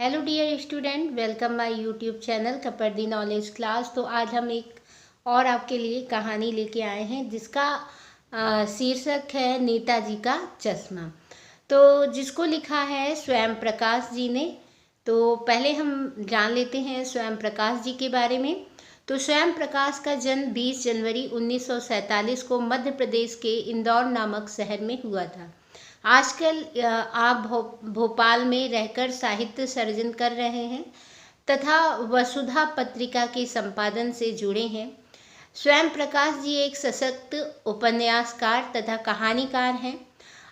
Hello dear student, welcome my YouTube channel Kapardi knowledge class. तो आज हम एक और आपके लिए कहानी लेके आए हैं जिसका शीर्षक है नेताजी का चश्मा। तो जिसको लिखा है स्वयं प्रकाश जी ने। तो पहले हम जान लेते हैं स्वयं प्रकाश जी के बारे में। तो स्वयं प्रकाश का जन्म 20 जनवरी 1947 को मध्य प्रदेश के इंदौर नामक शहर में हुआ था। आजकल आप भोपाल में रहकर साहित्य सर्जन कर रहे हैं तथा वसुधा पत्रिका के संपादन से जुड़े हैं। स्वयं प्रकाश जी एक सशक्त उपन्यासकार तथा कहानीकार हैं।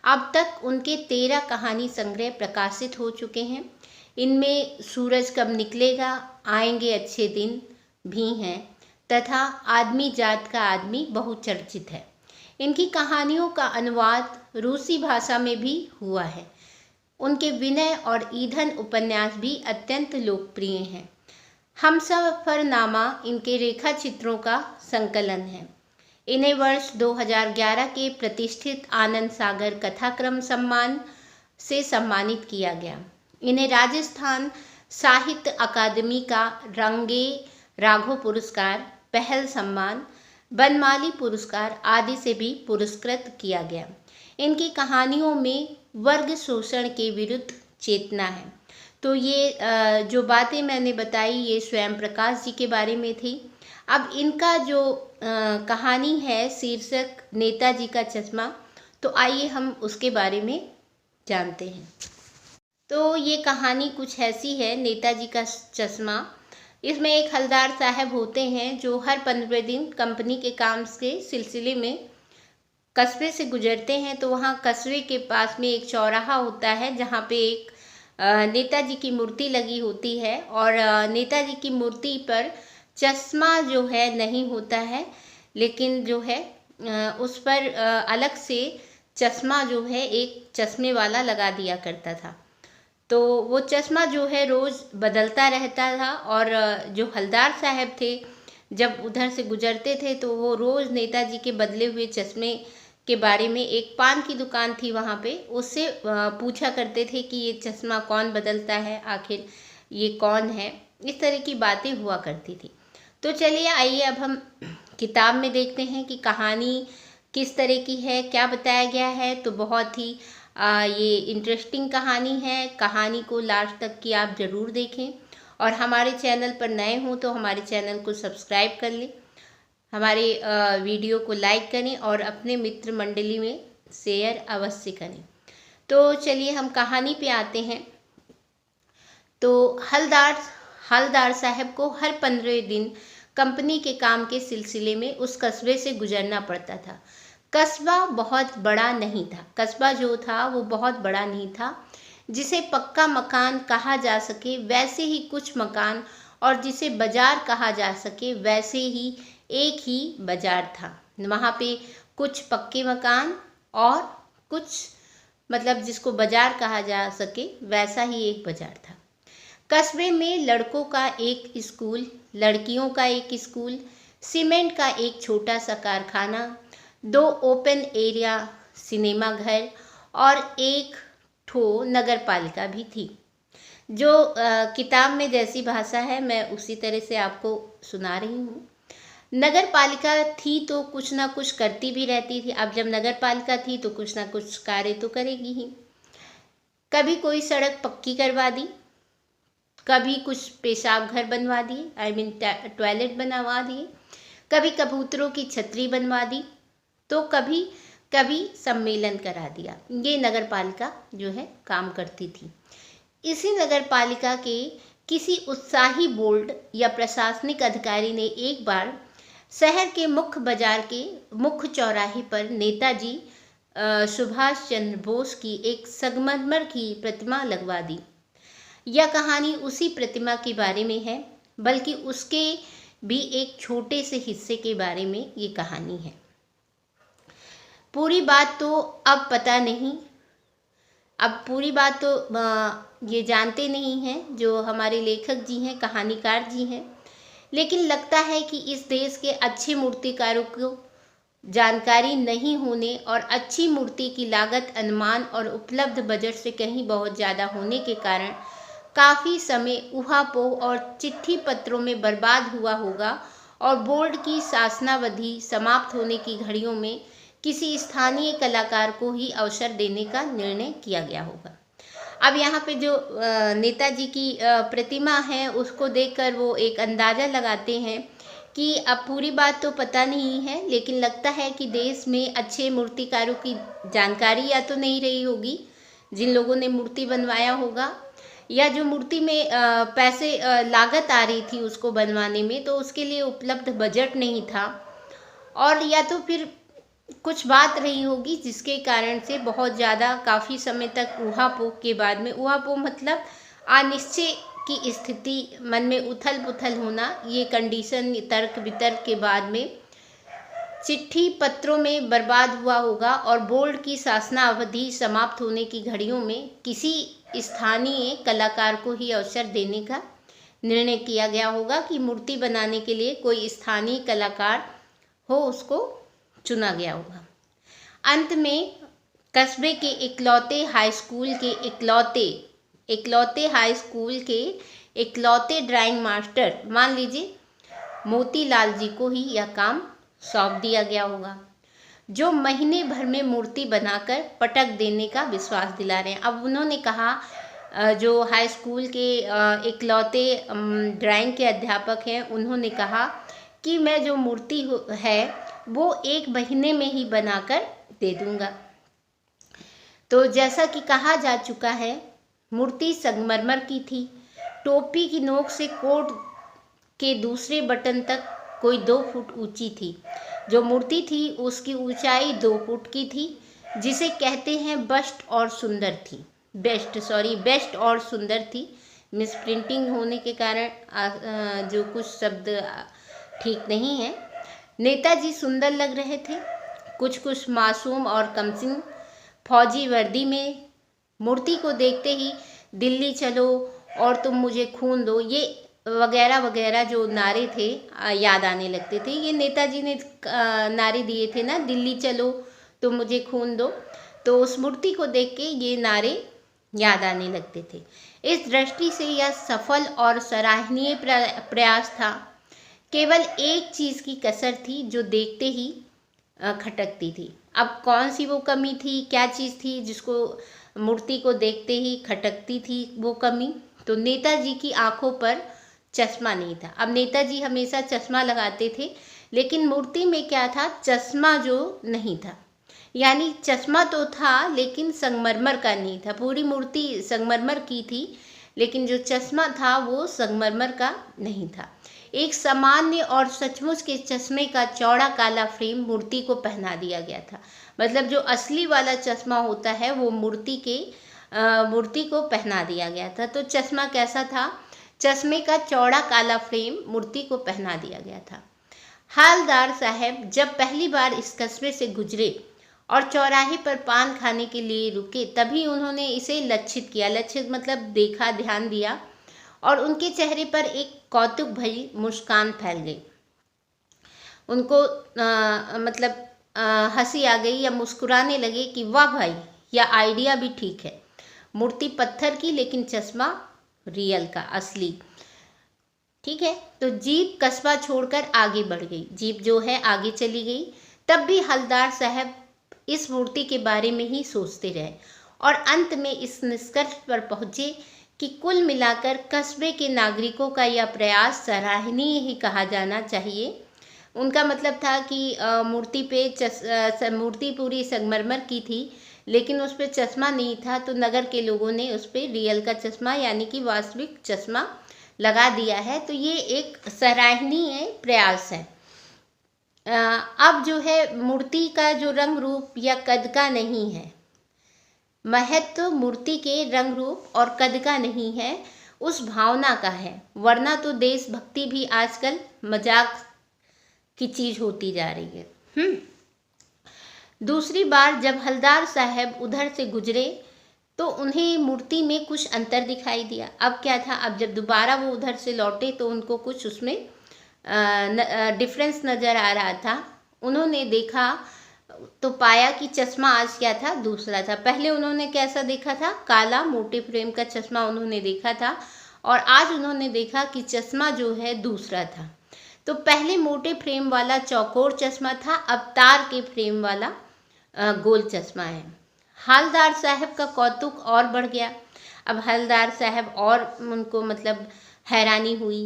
अब तक उनके 13 कहानी संग्रह प्रकाशित हो चुके हैं। इनमें सूरज कब निकलेगा, आएंगे अच्छे दिन भी हैं तथा आदमी जात का आदमी बहुचर्चित है। इनकी कहानियों का अनुवाद रूसी भाषा में भी हुआ है। उनके विनय और ईंधन उपन्यास भी अत्यंत लोकप्रिय हैं। हमसफरनामा इनके रेखा चित्रों का संकलन है। इन्हें वर्ष 2011 के प्रतिष्ठित आनंद सागर कथाक्रम सम्मान से सम्मानित किया गया। इन्हें राजस्थान साहित्य अकादमी का रंगे राघव पुरस्कार, पहल सम्मान, बनमाली पुरस्कार आदि से भी पुरस्कृत किया गया। इनकी कहानियों में वर्ग शोषण के विरुद्ध चेतना है। तो ये जो बातें मैंने बताई ये स्वयं प्रकाश जी के बारे में थी। अब इनका जो कहानी है शीर्षक नेताजी का चश्मा, तो आइए हम उसके बारे में जानते हैं। तो ये कहानी कुछ ऐसी है, नेताजी का चश्मा। इसमें एक हलदार साहब होते हैं जो हर 15 दिन कंपनी के काम के सिलसिले में कस्बे से गुजरते हैं। तो वहाँ कस्बे के पास में एक चौराहा होता है जहाँ पे एक नेताजी की मूर्ति लगी होती है और नेताजी की मूर्ति पर चश्मा जो है नहीं होता है, लेकिन जो है उस पर अलग से चश्मा जो है एक चश्मे वाला लगा दिया करता था। तो वो चश्मा जो है रोज़ बदलता रहता था और जो हलदार साहब थे जब उधर से गुजरते थे तो वो रोज़ नेताजी के बदले हुए चश्मे के बारे में, एक पान की दुकान थी वहाँ पे, उससे पूछा करते थे कि ये चश्मा कौन बदलता है, आखिर ये कौन है। इस तरह की बातें हुआ करती थी। तो चलिए आइए अब हम किताब में देखते हैं कि कहानी किस तरह की है, क्या बताया गया है। तो बहुत ही ये इंटरेस्टिंग कहानी है। कहानी को लास्ट तक की आप ज़रूर देखें और हमारे चैनल पर नए हों तो हमारे चैनल को सब्सक्राइब कर लें, हमारे वीडियो को लाइक करें और अपने मित्र मंडली में शेयर अवश्य करें। तो चलिए हम कहानी पे आते हैं। तो हलदार साहब को हर 15 दिन कंपनी के काम के सिलसिले में उस कस्बे से गुजरना पड़ता था। कस्बा बहुत बड़ा नहीं था। कस्बा जो था वो बहुत बड़ा नहीं था, जिसे पक्का मकान कहा जा सके वैसे ही कुछ मकान, और जिसे बाजार कहा जा सके वैसे ही एक ही बाजार था। वहाँ पे कुछ पक्के मकान और कुछ, मतलब जिसको बाजार कहा जा सके वैसा ही एक बाजार था। कस्बे में लड़कों का एक स्कूल, लड़कियों का एक स्कूल, सीमेंट का एक छोटा सा कारखाना, 2 ओपन एरिया सिनेमा घर और एक ठो नगर पालिका भी थी। जो किताब में जैसी भाषा है मैं उसी तरह से आपको सुना रही हूँ। नगर पालिका थी तो कुछ ना कुछ करती भी रहती थी। अब जब नगर पालिका थी तो कुछ ना कुछ कार्य तो करेगी ही। कभी कोई सड़क पक्की करवा दी, कभी कुछ पेशाब घर बनवा दिए, टॉयलेट बनवा दिए, कभी कबूतरों की छतरी बनवा दी, तो कभी कभी सम्मेलन करा दिया। ये नगर पालिका जो है काम करती थी। इसी नगर पालिका के किसी उत्साही बोर्ड या प्रशासनिक अधिकारी ने एक बार शहर के मुख्य बाजार के मुख्य चौराहे पर नेताजी सुभाष चंद्र बोस की एक संगमरमर की प्रतिमा लगवा दी। यह कहानी उसी प्रतिमा के बारे में है, बल्कि उसके भी एक छोटे से हिस्से के बारे में ये कहानी है। पूरी बात तो अब पता नहीं, अब पूरी बात तो ये जानते नहीं हैं जो हमारे लेखक जी हैं, कहानीकार जी हैं, लेकिन लगता है कि इस देश के अच्छे मूर्तिकारों को जानकारी नहीं होने और अच्छी मूर्ति की लागत अनुमान और उपलब्ध बजट से कहीं बहुत ज़्यादा होने के कारण काफ़ी समय ऊहापोह और चिट्ठी पत्रों में बर्बाद हुआ होगा और बोर्ड की शासनावधि समाप्त होने की घड़ियों में किसी स्थानीय कलाकार को ही अवसर देने का निर्णय किया गया होगा। अब यहाँ पे जो नेताजी की प्रतिमा है उसको देखकर वो एक अंदाज़ा लगाते हैं कि अब पूरी बात तो पता नहीं है, लेकिन लगता है कि देश में अच्छे मूर्तिकारों की जानकारी या तो नहीं रही होगी जिन लोगों ने मूर्ति बनवाया होगा, या जो मूर्ति में पैसे लागत आ रही थी उसको बनवाने में तो उसके लिए उपलब्ध बजट नहीं था, और या तो फिर कुछ बात रही होगी जिसके कारण से बहुत ज़्यादा काफ़ी समय तक ऊहापोह के बाद में, ऊहापोह मतलब अनिश्चय की स्थिति, मन में उथल पुथल होना, ये कंडीशन तर्क वितर्क के बाद में चिट्ठी पत्रों में बर्बाद हुआ होगा और बोर्ड की शासनावधि समाप्त होने की घड़ियों में किसी स्थानीय कलाकार को ही अवसर देने का निर्णय किया गया होगा कि मूर्ति बनाने के लिए कोई स्थानीय कलाकार हो उसको चुना गया होगा। अंत में कस्बे के इकलौते हाई स्कूल के इकलौते ड्राइंग मास्टर, मान लीजिए मोतीलाल जी को ही यह काम सौंप दिया गया होगा, जो महीने भर में मूर्ति बनाकर पटक देने का विश्वास दिला रहे हैं। अब उन्होंने कहा, जो हाई स्कूल के इकलौते ड्राइंग के अध्यापक हैं, उन्होंने कहा कि मैं जो मूर्ति है वो 1 महीने में ही बनाकर दे दूंगा। तो जैसा कि कहा जा चुका है, मूर्ति संगमरमर की थी। टोपी की नोक से कोट के दूसरे बटन तक कोई 2 फुट ऊंची थी। जो मूर्ति थी उसकी ऊंचाई 2 फुट की थी, जिसे कहते हैं बेस्ट और सुंदर थी। मिसप्रिंटिंग होने के कारण जो कुछ शब्द ठीक नहीं है। नेताजी सुंदर लग रहे थे, कुछ मासूम और कमसिन फौजी वर्दी में। मूर्ति को देखते ही दिल्ली चलो और तुम मुझे खून दो, ये वगैरह वगैरह जो नारे थे याद आने लगते थे। ये नेताजी ने नारे दिए थे ना, दिल्ली चलो तुम मुझे खून दो, तो उस मूर्ति को देख के ये नारे याद आने लगते थे। इस दृष्टि से यह सफल और सराहनीय प्रयास था। केवल एक चीज़ की कसर थी जो देखते ही खटकती थी। अब कौन सी वो कमी थी, क्या चीज़ थी जिसको मूर्ति को देखते ही खटकती थी वो कमी? तो नेताजी की आंखों पर चश्मा नहीं था। अब नेताजी हमेशा चश्मा लगाते थे, लेकिन मूर्ति में क्या था, चश्मा जो नहीं था। यानी चश्मा तो था लेकिन संगमरमर का नहीं था। पूरी मूर्ति संगमरमर की थी, लेकिन जो चश्मा था वो संगमरमर का नहीं था। एक सामान्य और सचमुच के चश्मे का चौड़ा काला फ्रेम मूर्ति को पहना दिया गया था। मतलब जो असली वाला चश्मा होता है वो मूर्ति को पहना दिया गया था। तो चश्मा कैसा था? चश्मे का चौड़ा काला फ्रेम मूर्ति को पहना दिया गया था। हवलदार साहब जब पहली बार इस कस्बे से गुजरे और चौराहे पर पान खाने के लिए रुके, तभी उन्होंने इसे लक्षित किया। लक्षित मतलब देखा, ध्यान दिया, और उनके चेहरे पर एक कौतुक भरी मुस्कान फैल गई। उनको हंसी आ गई या मुस्कुराने लगे कि वाह भाई, यह आइडिया भी ठीक है। मूर्ति पत्थर की लेकिन चश्मा रियल का, असली। ठीक है, तो जीप कस्बा छोड़कर आगे बढ़ गई। जीप जो है आगे चली गई। तब भी हवलदार साहब इस मूर्ति के बारे में ही सोचते रहे और अंत में इस निष्कर्ष पर पहुंचे कि कुल मिलाकर कस्बे के नागरिकों का यह प्रयास सराहनीय ही कहा जाना चाहिए। उनका मतलब था कि मूर्ति पूरी संगमरमर की थी, लेकिन उस पर चश्मा नहीं था, तो नगर के लोगों ने उस पर रियल का चश्मा यानी कि वास्तविक चश्मा लगा दिया है। तो ये एक सराहनीय प्रयास है। अब जो है मूर्ति का जो रंग रूप या कद का नहीं है, महत्व मूर्ति के रंग रूप और कद का नहीं है, उस भावना का है। वरना तो देशभक्ति भी आजकल मजाक की चीज होती जा रही है। दूसरी बार जब हवलदार साहब उधर से गुजरे तो उन्हें मूर्ति में कुछ अंतर दिखाई दिया। अब क्या था, अब जब दोबारा वो उधर से लौटे तो उनको कुछ उसमें डिफरेंस नज़र आ रहा था। उन्होंने देखा तो पाया कि चश्मा आज क्या था, दूसरा था। पहले उन्होंने कैसा देखा था, काला मोटे फ्रेम का चश्मा उन्होंने देखा था, और आज उन्होंने देखा कि चश्मा जो है दूसरा था। तो पहले मोटे फ्रेम वाला चौकोर चश्मा था, अब तार के फ्रेम वाला गोल चश्मा है। हवलदार साहब का कौतुक और बढ़ गया। अब हवलदार साहब और उनको मतलब हैरानी हुई।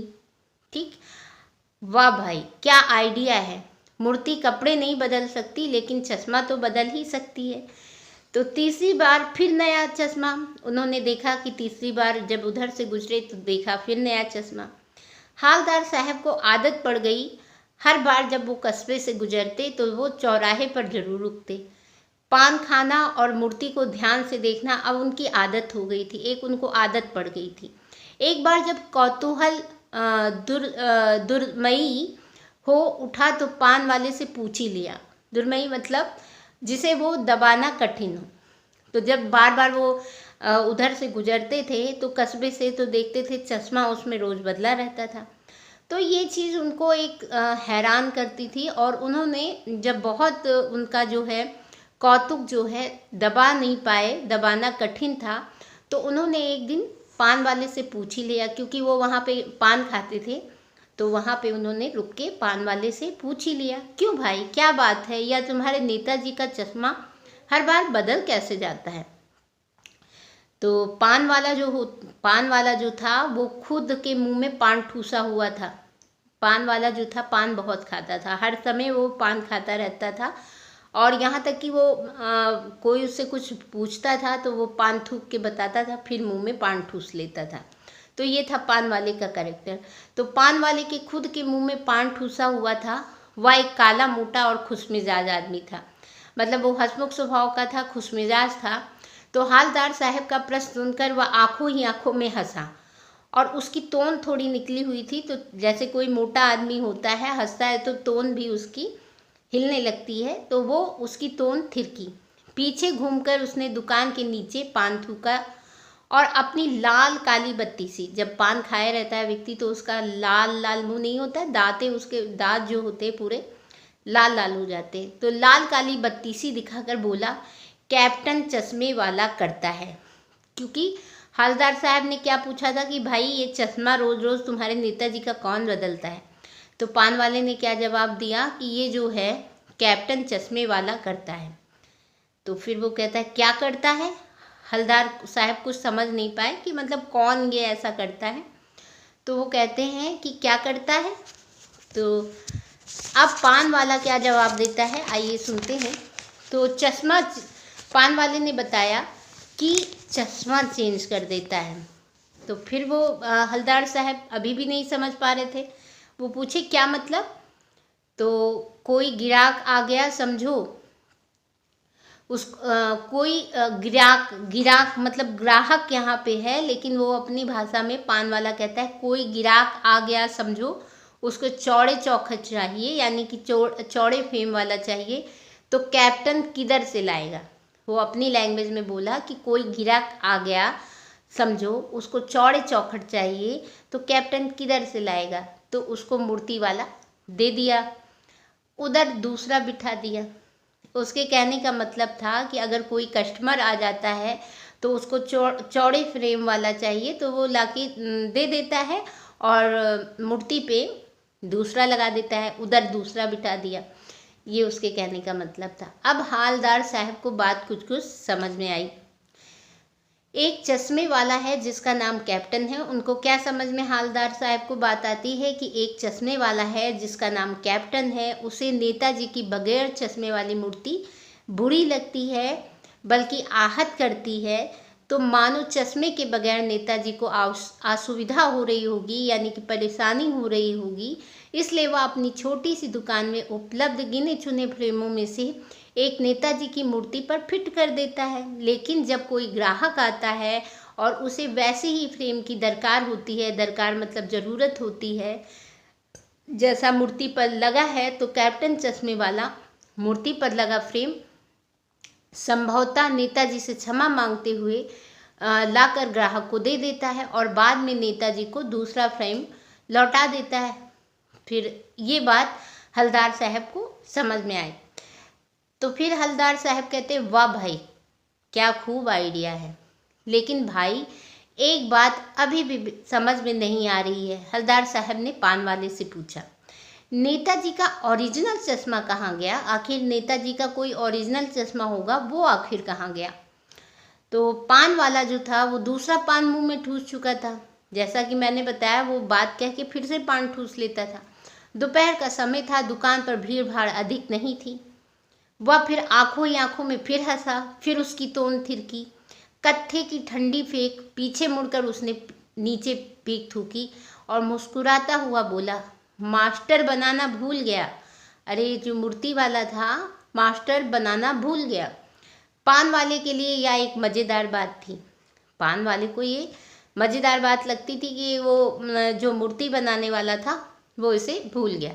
ठीक, वाह भाई क्या आइडिया है, मूर्ति कपड़े नहीं बदल सकती लेकिन चश्मा तो बदल ही सकती है। तो तीसरी बार फिर नया चश्मा उन्होंने देखा कि तीसरी बार जब उधर से गुजरे तो देखा फिर नया चश्मा। हवलदार साहब को आदत पड़ गई, हर बार जब वो कस्बे से गुजरते तो वो चौराहे पर जरूर रुकते। पान खाना और मूर्ति को ध्यान से देखना अब उनकी आदत हो गई थी, एक उनको आदत पड़ गई थी। एक बार जब कौतूहल दुर्मयी हो उठा तो पान वाले से पूछ ही लिया। दुर्मयी मतलब जिसे वो दबाना कठिन हो। तो जब बार बार वो उधर से गुजरते थे तो कस्बे से तो देखते थे चश्मा उसमें रोज़ बदला रहता था। तो ये चीज़ उनको एक हैरान करती थी, और उन्होंने जब बहुत उनका जो है कौतुक जो है दबा नहीं पाए, दबाना कठिन था, तो उन्होंने एक दिन पान वाले से पूछ ही लिया, क्योंकि वो वहाँ पे पान खाते थे, तो वहाँ पे उन्होंने रुक के पान वाले से पूछ ही लिया, क्यों भाई क्या बात है, या तुम्हारे नेताजी का चश्मा हर बार बदल कैसे जाता है। तो पान वाला जो था वो खुद के मुंह में पान ठूसा हुआ था। पान वाला जो था पान बहुत खाता था, हर समय वो पान खाता रहता था, और यहाँ तक कि वो कोई उससे कुछ पूछता था तो वो पान थूक के बताता था, फिर मुंह में पान ठूस लेता था। तो ये था पान वाले का कैरेक्टर। तो पान वाले के खुद के मुंह में पान ठूसा हुआ था, वह एक काला मोटा और खुशमिजाज आदमी था। मतलब वो हंसमुख स्वभाव का था, खुशमिजाज था। तो हवलदार साहब का प्रश्न सुनकर वह आंखों ही आंखों में हंसा, और उसकी टोन थोड़ी निकली हुई थी। तो जैसे कोई मोटा आदमी होता है, हंसता है तो टोन भी उसकी हिलने लगती है, तो वो उसकी टोन थिरकी। पीछे घूमकर उसने दुकान के नीचे पान थूका, और अपनी लाल काली बत्ती सी, जब पान खाए रहता है व्यक्ति तो उसका लाल लाल मुंह नहीं होता, दांतें उसके दांत जो होते पूरे लाल लाल हो जाते, तो लाल काली बत्ती सी दिखाकर बोला, कैप्टन चश्मे वाला करता है। क्योंकि हवलदार साहब ने क्या पूछा था कि भाई ये चश्मा रोज रोज तुम्हारे नेताजी का कौन बदलता है। तो पान वाले ने क्या जवाब दिया कि ये जो है कैप्टन चश्मे वाला करता है। तो फिर वो कहता है क्या करता है। हवलदार साहब कुछ समझ नहीं पाए कि मतलब कौन ये ऐसा करता है। तो वो कहते हैं कि क्या करता है। तो अब पान वाला क्या जवाब देता है, आइए सुनते हैं। तो पान वाले ने बताया कि चश्मा चेंज कर देता है। तो फिर वो हवलदार साहब अभी भी नहीं समझ पा रहे थे। वो पूछे क्या मतलब। तो कोई गिराक आ गया समझो। कोई गिराक मतलब ग्राहक यहाँ पे है, लेकिन वो अपनी भाषा में पान वाला कहता है कोई गिराक आ गया समझो, उसको चौड़े चौखट चाहिए, यानी कि चौड़े फ्रेम वाला चाहिए, तो कैप्टन किधर से लाएगा। वो अपनी लैंग्वेज में बोला कि कोई गिराक आ गया समझो, उसको चौड़े चौखट चाहिए, तो कैप्टन किधर से लाएगा। तो उसको मूर्ति वाला दे दिया, उधर दूसरा बिठा दिया। उसके कहने का मतलब था कि अगर कोई कस्टमर आ जाता है तो उसको चौड़े फ्रेम वाला चाहिए, तो वो लाके दे देता है और मूर्ति पे दूसरा लगा देता है, उधर दूसरा बिठा दिया। ये उसके कहने का मतलब था। अब हवलदार साहब को बात कुछ कुछ समझ में आई। एक चश्मे वाला है जिसका नाम कैप्टन है। उनको क्या समझ में हवलदार साहब को बात आती है कि एक चश्मे वाला है जिसका नाम कैप्टन है, उसे नेताजी की बगैर चश्मे वाली मूर्ति बुरी लगती है, बल्कि आहत करती है। तो मानो चश्मे के बगैर नेताजी को असुविधा हो रही होगी, यानी कि परेशानी हो रही होगी। इसलिए वह अपनी छोटी सी दुकान में उपलब्ध गिने चुने फ्रेमों में से एक नेताजी की मूर्ति पर फिट कर देता है। लेकिन जब कोई ग्राहक आता है और उसे वैसे ही फ्रेम की दरकार होती है, दरकार मतलब ज़रूरत होती है, जैसा मूर्ति पर लगा है, तो कैप्टन चश्मे वाला मूर्ति पर लगा फ्रेम संभवतः नेताजी से क्षमा मांगते हुए लाकर ग्राहक को दे देता है, और बाद में नेताजी को दूसरा फ्रेम लौटा देता है। फिर ये बात हवलदार साहब को समझ में आई। तो फिर हलदार साहब कहते वाह भाई, क्या खूब आइडिया है। लेकिन भाई एक बात अभी भी समझ में नहीं आ रही है। हलदार साहब ने पान वाले से पूछा, नेताजी का ओरिजिनल चश्मा कहाँ गया? आखिर नेताजी का कोई ओरिजिनल चश्मा होगा, वो आखिर कहाँ गया? तो पान वाला जो था वो दूसरा पान मुंह में ठूस चुका था। जैसा कि मैंने बताया, वो बात कह के फिर से पान ठूस लेता था। दोपहर का समय था, दुकान पर भीड़ भाड़ अधिक नहीं थी। वह फिर आंखों ही आंखों में फिर हंसा, फिर उसकी तोंद थिरकी। कत्थे की ठंडी फेंक पीछे मुड़कर उसने नीचे पीक थूकी और मुस्कुराता हुआ बोला, मास्टर बनाना भूल गया। अरे जो मूर्ति वाला था, मास्टर बनाना भूल गया। पान वाले के लिए यह एक मज़ेदार बात थी। पान वाले को ये मज़ेदार बात लगती थी कि वो जो मूर्ति बनाने वाला था वो इसे भूल गया।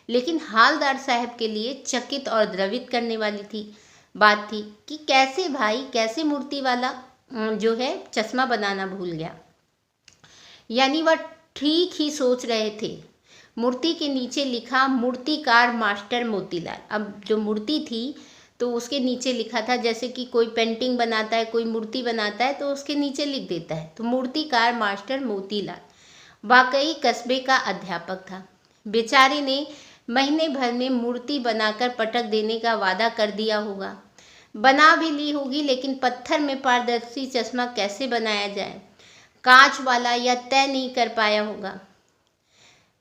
लेकिन हालदार साहब के लिए चकित और द्रवित करने वाली बात थी कि कैसे भाई, कैसे मूर्ति वाला जो है चश्मा बनाना भूल गया। यानी वह ठीक ही सोच रहे थे। मूर्ति के नीचे लिखा मूर्तिकार मास्टर मोतीलाल। अब जो मूर्ति थी तो उसके नीचे लिखा था, जैसे कि कोई पेंटिंग बनाता है, कोई मूर्ति बनाता है तो उसके नीचे लिख देता है, तो मूर्तिकार मास्टर मोतीलाल वाकई कस्बे का अध्यापक था। बेचारे ने महीने भर में मूर्ति बनाकर पटक देने का वादा कर दिया होगा, बना भी ली होगी, लेकिन पत्थर में पारदर्शी चश्मा कैसे बनाया जाए, कांच वाला, या तय नहीं कर पाया होगा,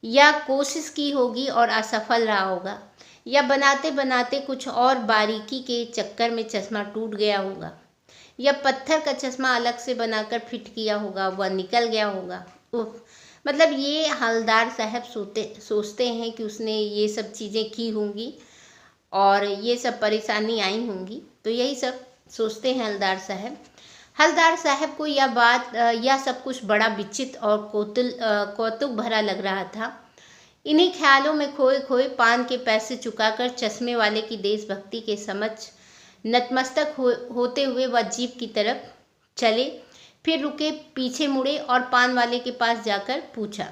या कोशिश की होगी और असफल रहा होगा, या बनाते बनाते कुछ और बारीकी के चक्कर में चश्मा टूट गया होगा, या पत्थर का चश्मा अलग से बनाकर फिट किया होगा, वह निकल गया होगा। उफ, मतलब ये हलदार साहब सोचते हैं कि उसने ये सब चीज़ें की होंगी और ये सब परेशानी आई होंगी, तो यही सब सोचते हैं हलदार साहब। हलदार साहब को यह बात, यह सब कुछ बड़ा विचित्र और कौतुक भरा लग रहा था। इन्हीं ख्यालों में खोए खोए पान के पैसे चुकाकर चश्मे वाले की देशभक्ति के समक्ष नतमस्तक होते हुए वह जीप की तरफ चले। फिर रुके, पीछे मुड़े और पान वाले के पास जाकर पूछा,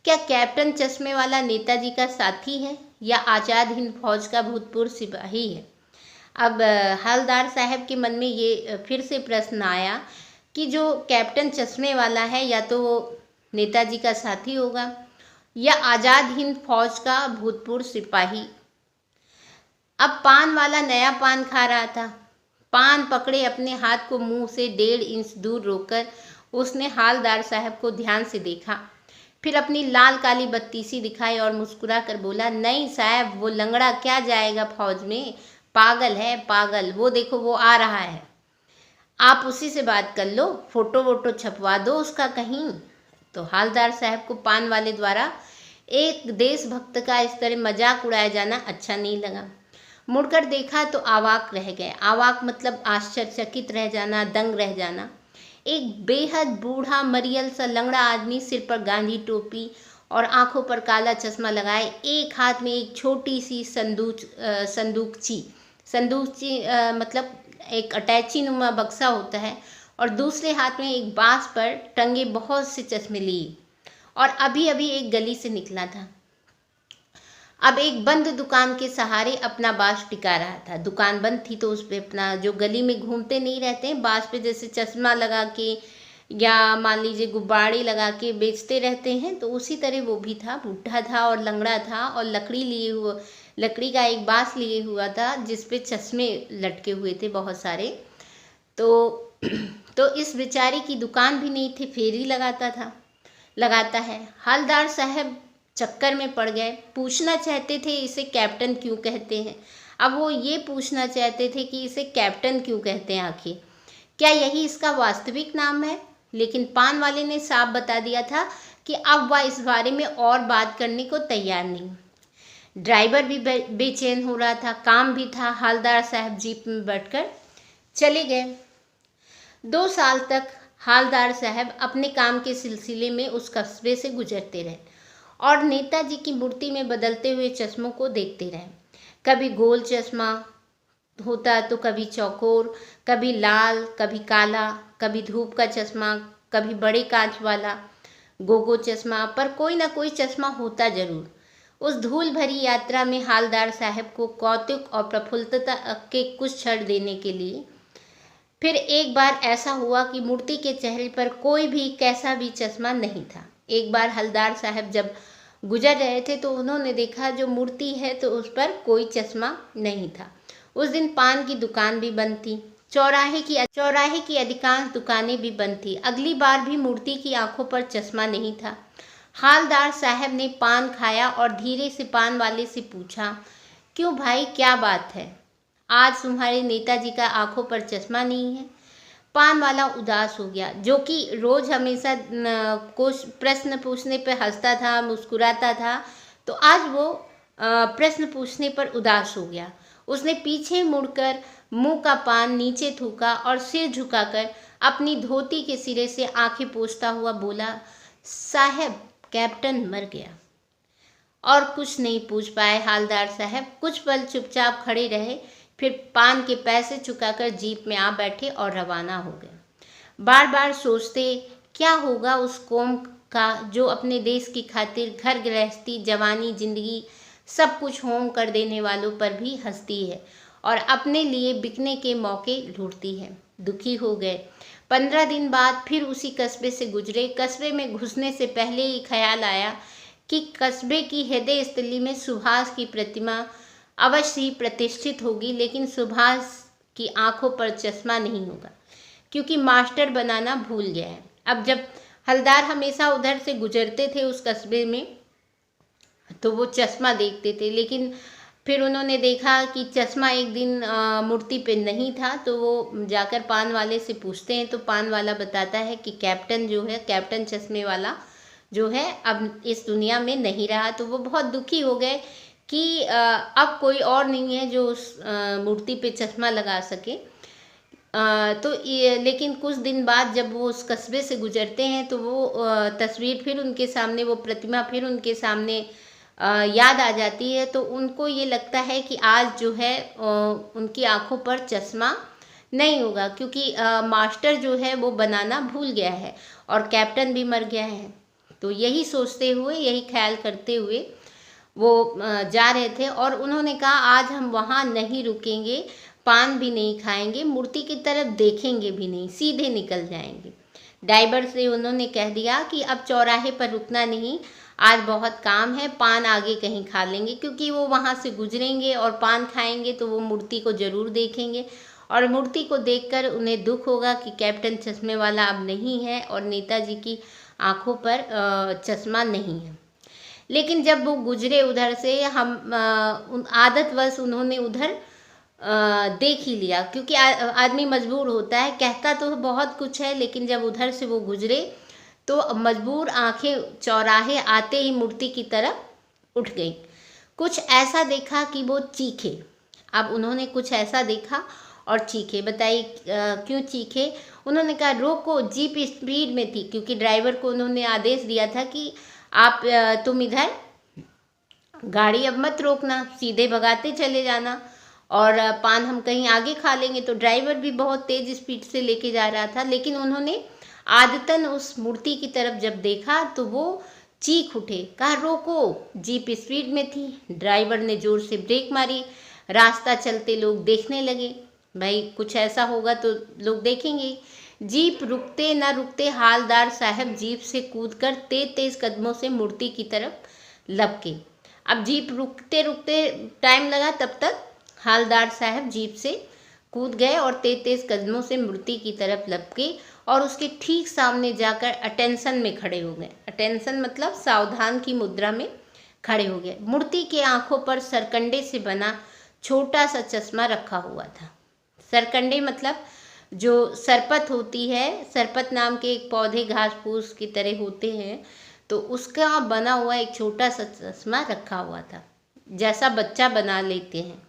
क्या कैप्टन चश्मे वाला नेताजी का साथी है या आज़ाद हिंद फौज का भूतपूर्व सिपाही है? अब हलदार साहब के मन में ये फिर से प्रश्न आया कि जो कैप्टन चश्मे वाला है या तो वो नेताजी का साथी होगा या आज़ाद हिंद फौज का भूतपूर्व सिपाही। अब पान वाला नया पान खा रहा था। पान पकड़े अपने हाथ को मुंह से 1.5 इंच दूर रोककर उसने हालदार साहब को ध्यान से देखा, फिर अपनी लाल काली बत्तीसी दिखाई और मुस्कुरा कर बोला, नहीं साहब, वो लंगड़ा क्या जाएगा फौज में, पागल है पागल, वो देखो वो आ रहा है, आप उसी से बात कर लो, फोटो वोटो छपवा दो उसका कहीं। तो हालदार साहब को पान वाले द्वारा एक देशभक्त का इस तरह मजाक उड़ाया जाना अच्छा नहीं लगा। मुड़कर देखा तो अवाक रह गए। अवाक मतलब आश्चर्यचकित रह जाना, दंग रह जाना। एक बेहद बूढ़ा मरियल सा लंगड़ा आदमी, सिर पर गांधी टोपी और आंखों पर काला चश्मा लगाए, एक हाथ में एक छोटी सी संदूकची मतलब एक अटैची नुमा बक्सा होता है, और दूसरे हाथ में एक बांस पर टंगे बहुत से चश्मे लिए, और अभी अभी एक गली से निकला था। अब एक बंद दुकान के सहारे अपना बाँस टिका रहा था। दुकान बंद थी तो उस पे अपना, जो गली में घूमते नहीं रहते हैं बाँस पे, जैसे चश्मा लगा के या मान लीजिए गुब्बारे लगा के बेचते रहते हैं, तो उसी तरह वो भी था। बूढ़ा था और लंगड़ा था और लकड़ी का एक बाँस लिए हुआ था जिस पे चश्मे लटके हुए थे बहुत सारे। तो इस बेचारे की दुकान भी नहीं थी, फेरी लगाता है। हलदार साहब चक्कर में पड़ गए। पूछना चाहते थे इसे कैप्टन क्यों कहते हैं। अब वो ये पूछना चाहते थे कि इसे कैप्टन क्यों कहते हैं, आखिर क्या यही इसका वास्तविक नाम है? लेकिन पान वाले ने साफ बता दिया था कि अब वह इस बारे में और बात करने को तैयार नहीं। ड्राइवर भी बेचैन हो रहा था, काम भी था। हलदार साहब जीप में बैठकर चले गए। 2 साल तक हलदार साहब अपने काम के सिलसिले में उस कस्बे से गुजरते रहे और नेताजी की मूर्ति में बदलते हुए चश्मों को देखते रहे। कभी गोल चश्मा होता तो कभी चौकोर, कभी लाल, कभी काला, कभी धूप का चश्मा, कभी बड़े कांच वाला गोगो चश्मा, पर कोई ना कोई चश्मा होता जरूर। उस धूल भरी यात्रा में हालदार साहब को कौतुक और प्रफुल्लता के कुछ क्षण देने के लिए फिर एक बार ऐसा हुआ कि मूर्ति के चेहरे पर कोई भी कैसा भी चश्मा नहीं था। एक बार हलदार साहब जब गुजर रहे थे तो उन्होंने देखा जो मूर्ति है तो उस पर कोई चश्मा नहीं था। उस दिन पान की दुकान भी बंद थी, चौराहे की अधिकांश दुकानें भी बंद थी। अगली बार भी मूर्ति की आंखों पर चश्मा नहीं था। हालदार साहब ने पान खाया और धीरे से पान वाले से पूछा, क्यों भाई, क्या बात है? आज तुम्हारे नेताजी का आंखों पर चश्मा नहीं है। पान वाला उदास हो गया, जो कि रोज हमेशा कुछ प्रश्न पूछने पर हंसता था, मुस्कुराता था, तो आज वो प्रश्न पूछने पर उदास हो गया। उसने पीछे मुड़कर मुंह का पान नीचे थूका और सिर झुकाकर अपनी धोती के सिरे से आंखें पोंछता हुआ बोला, साहब, कैप्टन मर गया। और कुछ नहीं पूछ पाए हालदार साहब। कुछ पल चुपचाप खड़े रहे, फिर पान के पैसे चुकाकर जीप में आ बैठे और रवाना हो गए। बार बार सोचते क्या होगा उस कौम का जो अपने देश की खातिर घर गृहस्थी, जवानी, जिंदगी सब कुछ होम कर देने वालों पर भी हंसती है और अपने लिए बिकने के मौके ढूंढती है। दुखी हो गए। 15 दिन बाद फिर उसी कस्बे से गुजरे। कस्बे में घुसने से पहले ही ख्याल आया कि कस्बे की हृदय स्थली में सुभाष की प्रतिमा अवश्य ही प्रतिष्ठित होगी, लेकिन सुभाष की आंखों पर चश्मा नहीं होगा क्योंकि मास्टर बनाना भूल गया है। अब जब हलदार हमेशा उधर से गुजरते थे उस कस्बे में तो वो चश्मा देखते थे, लेकिन फिर उन्होंने देखा कि चश्मा एक दिन मूर्ति पे नहीं था, तो वो जाकर पान वाले से पूछते हैं तो पान वाला बताता है कि कैप्टन जो है, कैप्टन चश्मे वाला जो है अब इस दुनिया में नहीं रहा। तो वो बहुत दुखी हो गए कि अब कोई और नहीं है जो उस मूर्ति पे चश्मा लगा सके। लेकिन कुछ दिन बाद जब वो उस कस्बे से गुजरते हैं तो वो तस्वीर फिर उनके सामने, वो प्रतिमा फिर उनके सामने याद आ जाती है। तो उनको ये लगता है कि आज जो है उनकी आंखों पर चश्मा नहीं होगा क्योंकि मास्टर जो है वो बनाना भूल गया है और कैप्टन भी मर गया है। तो यही सोचते हुए, यही ख्याल करते हुए वो जा रहे थे और उन्होंने कहा आज हम वहाँ नहीं रुकेंगे, पान भी नहीं खाएंगे, मूर्ति की तरफ देखेंगे भी नहीं, सीधे निकल जाएंगे। ड्राइवर से उन्होंने कह दिया कि अब चौराहे पर रुकना नहीं, आज बहुत काम है, पान आगे कहीं खा लेंगे, क्योंकि वो वहाँ से गुजरेंगे और पान खाएंगे तो वो मूर्ति को ज़रूर देखेंगे और मूर्ति को देखकर उन्हें दुख होगा कि कैप्टन चश्मे वाला अब नहीं है और नेताजी की आंखों पर चश्मा नहीं है। लेकिन जब वो गुजरे उधर से, हम आदतवश उन्होंने उधर देख ही लिया, क्योंकि आदमी मजबूर होता है, कहता तो बहुत कुछ है, लेकिन जब उधर से वो गुजरे तो मजबूर आंखें चौराहे आते ही मूर्ति की तरफ उठ गई। कुछ ऐसा देखा कि वो चीखे। अब उन्होंने कुछ ऐसा देखा और चीखे। बताइए क्यों चीखे? उन्होंने कहा रोको, जीप स्पीड में थी, क्योंकि ड्राइवर को उन्होंने आदेश दिया था कि आप तुम इधर गाड़ी अब मत रोकना, सीधे भगाते चले जाना और पान हम कहीं आगे खा लेंगे। तो ड्राइवर भी बहुत तेज स्पीड से लेके जा रहा था, लेकिन उन्होंने आदतन उस मूर्ति की तरफ जब देखा तो वो चीख उठे, कहा रोको, जीप स्पीड में थी। ड्राइवर ने जोर से ब्रेक मारी। रास्ता चलते लोग देखने लगे, भाई कुछ ऐसा होगा तो लोग देखेंगे। जीप रुकते न रुकते हालदार साहब जीप से कूदकर तेज तेज कदमों से मूर्ति की तरफ लपके। अब जीप रुकते रुकते टाइम लगा, तब तक हालदार साहब जीप से कूद गए और तेज तेज कदमों से मूर्ति की तरफ लपके और उसके ठीक सामने जाकर अटेंशन में खड़े हो गए। अटेंशन मतलब सावधान की मुद्रा में खड़े हो गए। मूर्ति के आंखों पर सरकंडे से बना छोटा सा चश्मा रखा हुआ था। सरकंडे मतलब जो सरपत होती है, सरपत नाम के एक पौधे घास फूस की तरह होते हैं, तो उसका बना हुआ एक छोटा सा चश्मा रखा हुआ था, जैसा बच्चा बना लेते हैं।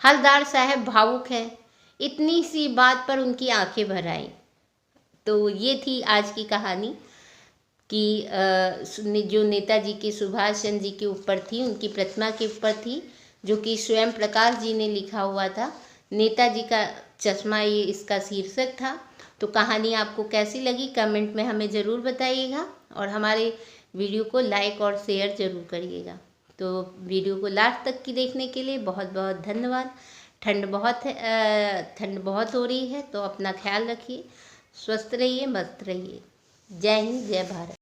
हलदार साहब भावुक हैं, इतनी सी बात पर उनकी आंखें भर आईं। तो ये थी आज की कहानी कि जो नेताजी के सुभाष चंद्र जी के ऊपर थी, उनकी प्रतिमा के ऊपर थी, जो कि स्वयं प्रकाश जी ने लिखा हुआ था। नेताजी का चश्मा, ये इसका शीर्षक था। तो कहानी आपको कैसी लगी कमेंट में हमें ज़रूर बताइएगा और हमारे वीडियो को लाइक और शेयर ज़रूर करिएगा। तो वीडियो को लास्ट तक की देखने के लिए बहुत बहुत धन्यवाद। ठंड बहुत है, ठंड बहुत हो रही है, तो अपना ख्याल रखिए, स्वस्थ रहिए, मस्त रहिए। जय हिंद, जय भारत।